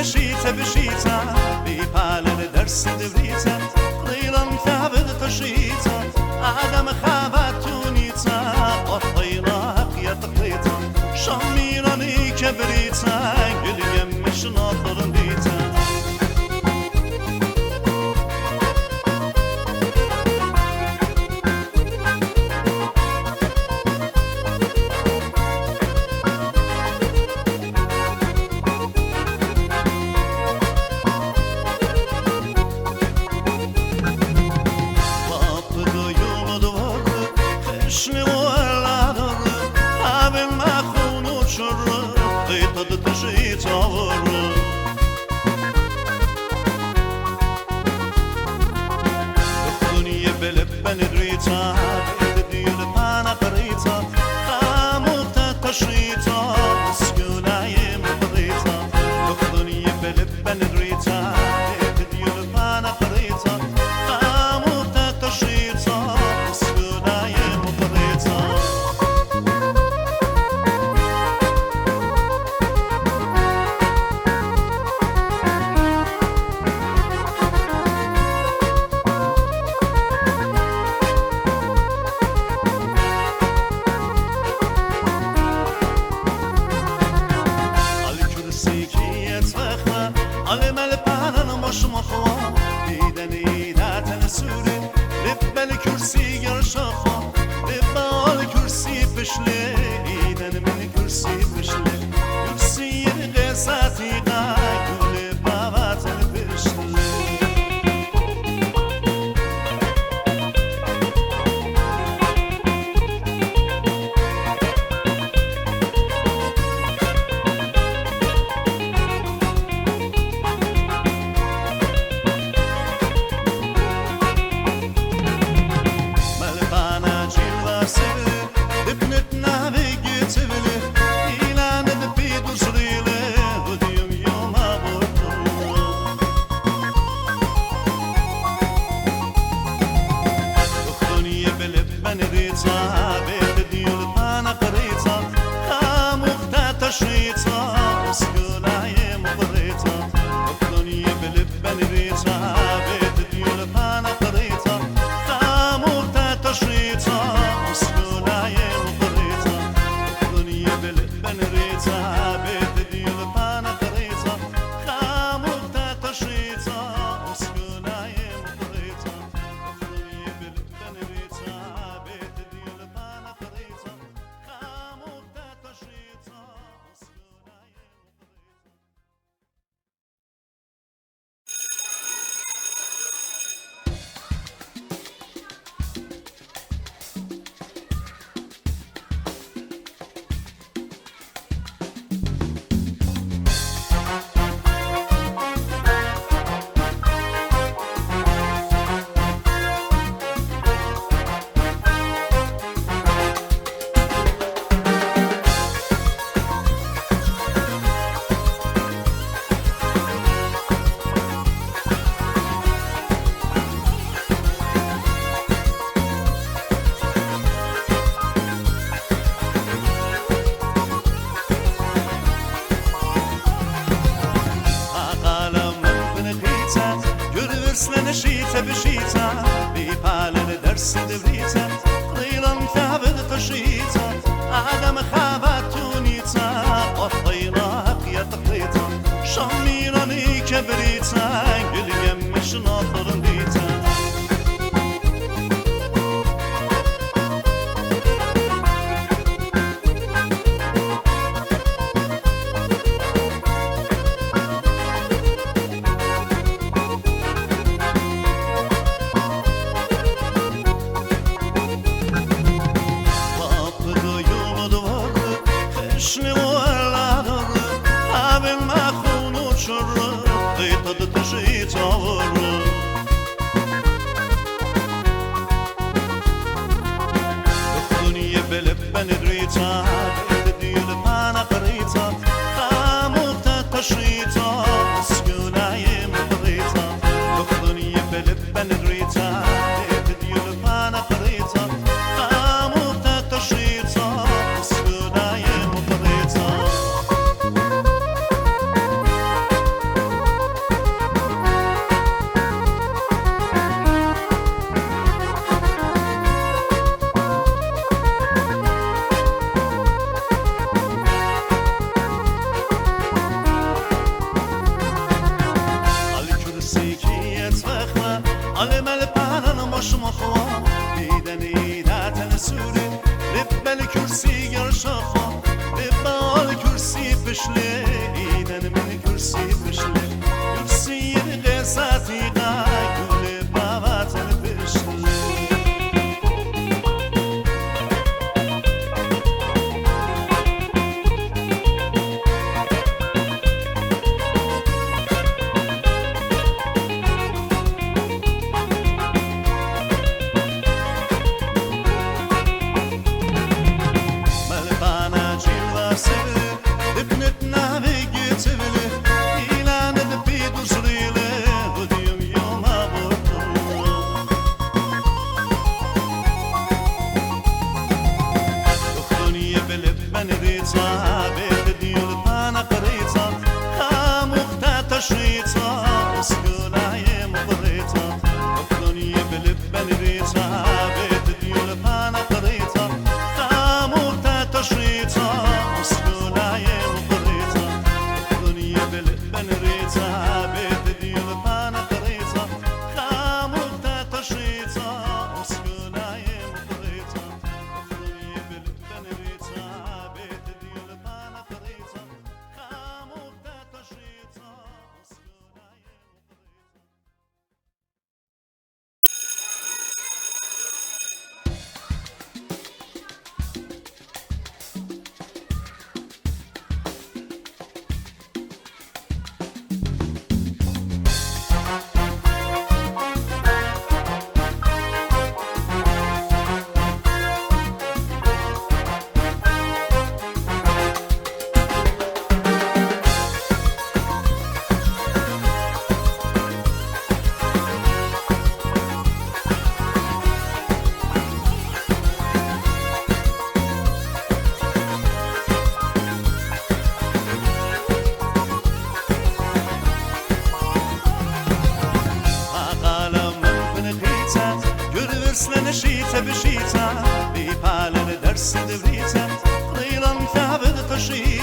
شيتا بشيتا بيبالن درس دبريتا طيلا ثابت تشيتا عدم خابتونيتا قطيراك يا تقيتا شميراني كبريتا قل يمش ناطر بيتا شنو ولا ضر قبل ما خونو شر قيطة تشيت عور الدنيا بلبن دريتا الدنيا بانا قريتا خاموتا تشيتا سكولاي مقضيتا الدنيا بلبن دريتا الدنيا بانا قريتا خاموتا تشيتا على ملبانا مش مخوا ديدني داتن سوري لبا الكرسي يرشخا لبا الكرسي بشلي ايدن من كرسي بشلي كرسي الغساتي غاك ولبا باتن بشلي تشيتا سكولاي مقريتا الدنيا بلبن ريتا بيت ديول بانا قريتا خاموتا تشيتا سكولاي مقريتا الدنيا بلبن ريتا بيت ديول بانا قريتا خاموتا تشيتا سكولاي مقريتا الدنيا بلبن ريتا بيت ديول بانا قريتا خاموتا تشيتا. بشله ایدن من کرسی بشله کرسی قصتی قاگل باباتن بشله نشيت بشيتا بيبالن درس دبريتا طيلا ثابت تشيتا